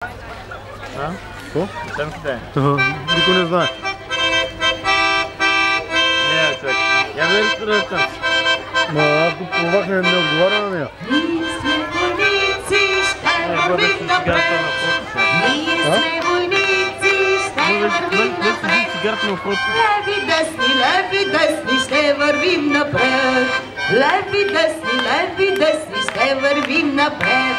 А? Какво? Там къде е? Никой не знае. Не, човек. Я да разпреда там. Ма аз го пробвах, не отговаря на нея. Ние сме войници, ще вървим напред. Ние сме войници, ще вървим напред. Леви, десни, ще вървим напред. Леви, десни, ще вървим напред.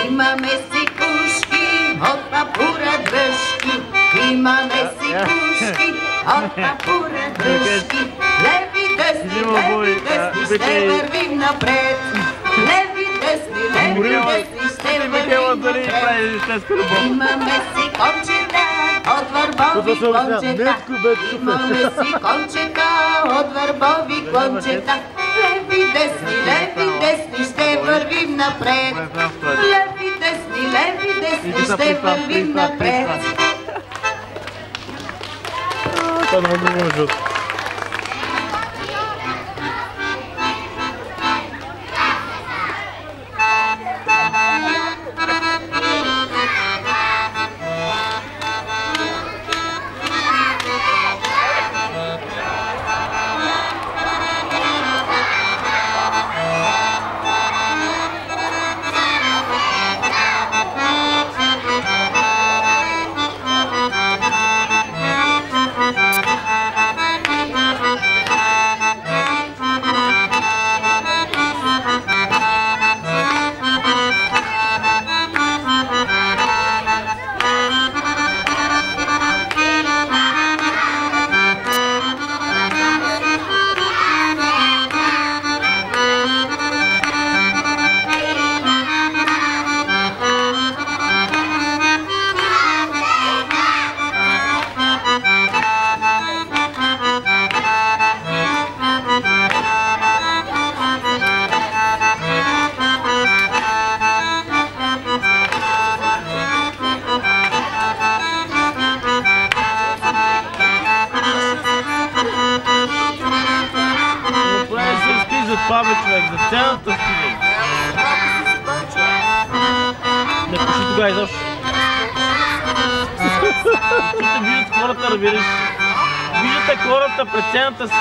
Имаме си пушки от папура дръжки. Имаме си пушки от папура дръжки. Леви, десни, ще вървим напред. Леви, десни, ще вървим напред. Имаме си кончета от върбови кончета. Имаме си кончета от върбови кончета. Леви, десни, ще вървим напред. Леви, десни, ще вървим напред. Това не мога да може. Това бе, човек, за цялата стига. Не пиши тогава изобщо. Защото виждат хората, разбираш. Виждате хората пред цената си.